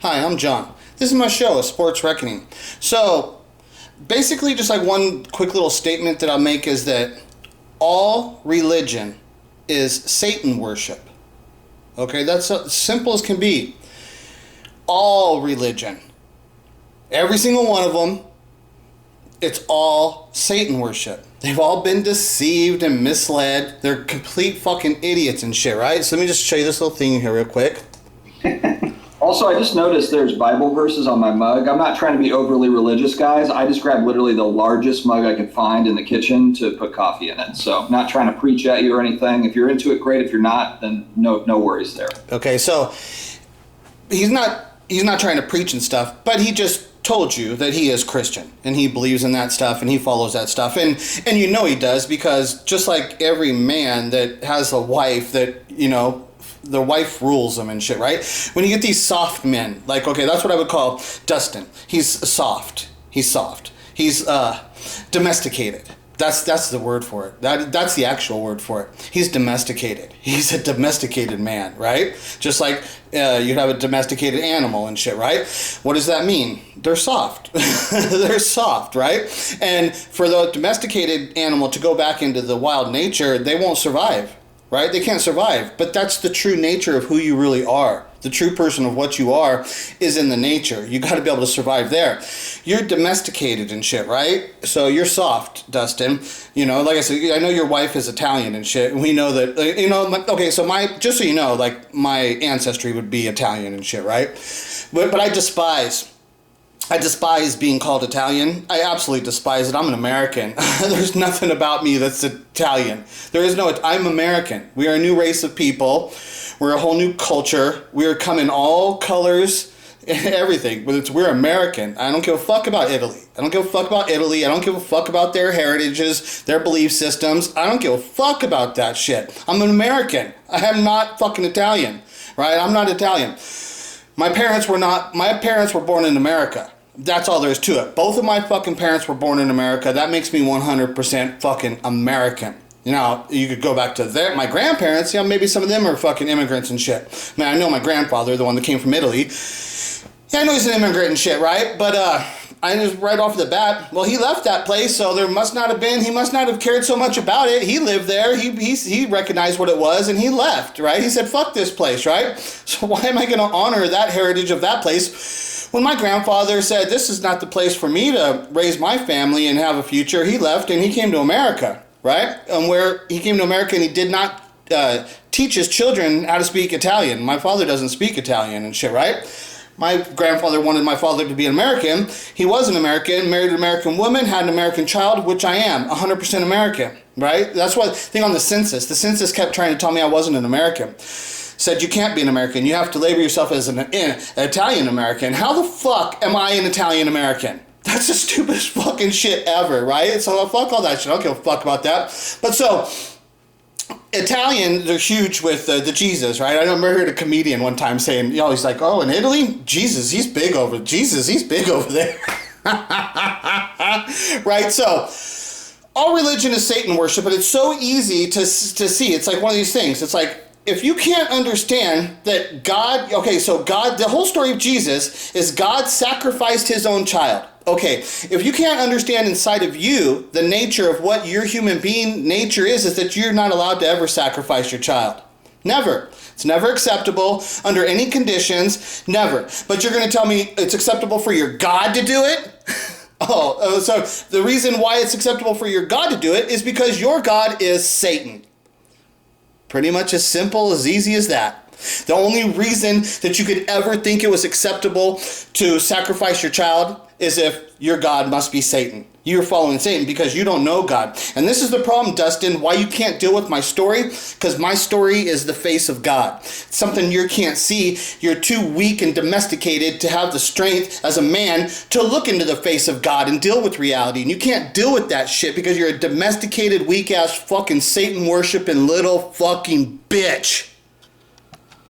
Hi, I'm John. This is my show, A Sports Reckoning. So, basically just like one quick little statement that I'll make is that all religion is Satan worship. Okay, that's as simple as can be. All religion. Every single one of them, it's all Satan worship. They've all been deceived and misled. They're complete fucking idiots and shit, right? So let me just show you this little thing here real quick. Also, I just noticed there's Bible verses on my mug. I'm not trying to be overly religious, guys. I just grabbed literally the largest mug I could find in the kitchen to put coffee in it. So not trying to preach at you or anything. If you're into it, great. If you're not, then no worries there. Okay, so he's not trying to preach and stuff, but he just told you that he is Christian and he believes in that stuff and he follows that stuff, and you know he does, because just like every man that has a wife that, you know, the wife rules them and shit, right? When you get these soft men, like, okay, that's what I would call Dustin. He's soft. He's domesticated. That's the word for it. That's the actual word for it. He's domesticated. He's a domesticated man, right? Just like you'd have a domesticated animal and shit, right? What does that mean? They're soft. They're soft, right? And for the domesticated animal to go back into the wild nature, they won't survive, right? They can't survive. But that's the true nature of who you really are. The true person of what you are is in the nature. You got to be able to survive there. You're domesticated and shit, right? So you're soft, Dustin. You know, like I said, I know your wife is Italian and shit. And we know that, you know, okay, so just so you know, like, my ancestry would be Italian and shit, right? But I despise being called Italian. I absolutely despise it. I'm an American. There's nothing about me that's Italian. I'm American. We are a new race of people. We're a whole new culture. We're coming all colors and everything. But we're American. I don't give a fuck about Italy. I don't give a fuck about Italy. I don't give a fuck about their heritages, their belief systems. I don't give a fuck about that shit. I'm an American. I am not fucking Italian, right? I'm not Italian. My parents were born in America. That's all there is to it. Both of my fucking parents were born in America. That makes me 100% fucking American. You know, you could go back to my grandparents. You know, maybe some of them are fucking immigrants and shit. Man, I know my grandfather, the one that came from Italy. Yeah, I know he's an immigrant and shit, right? But I just right off the bat, well, he left that place, so he must not have cared so much about it. He lived there. He recognized what it was, and he left, right? He said, fuck this place, right? So why am I going to honor that heritage of that place? When my grandfather said, this is not the place for me to raise my family and have a future, he left and he came to America, right? And where he came to America and he did not teach his children how to speak Italian. My father doesn't speak Italian and shit, right? My grandfather wanted my father to be an American. He was an American, married an American woman, had an American child, which I am, 100% American, right? That's what thing on the census. The census kept trying to tell me I wasn't an American. Said you can't be an American. You have to label yourself as an Italian American. How the fuck am I an Italian American? That's the stupidest fucking shit ever, right? So fuck all that shit. I don't give a fuck about that. But so, Italian, they're huge with the Jesus, right? I remember heard a comedian one time saying, you know, he's like, oh, in Italy, Jesus, he's big over there. Right? So, all religion is Satan worship, but it's so easy to see. It's like one of these things. It's like, if you can't understand that God, okay, so God, the whole story of Jesus is God sacrificed his own child. Okay, if you can't understand inside of you the nature of what your human being nature is that you're not allowed to ever sacrifice your child. Never. It's never acceptable under any conditions. Never. But you're going to tell me it's acceptable for your God to do it? So the reason why it's acceptable for your God to do it is because your God is Satan. Pretty much as simple, as easy as that. The only reason that you could ever think it was acceptable to sacrifice your child is if your God must be Satan. You're following Satan because you don't know God. And this is the problem, Dustin, why you can't deal with my story, because my story is the face of God. It's something you can't see. You're too weak and domesticated to have the strength as a man to look into the face of God and deal with reality. And you can't deal with that shit because you're a domesticated, weak-ass, fucking Satan-worshiping little fucking bitch.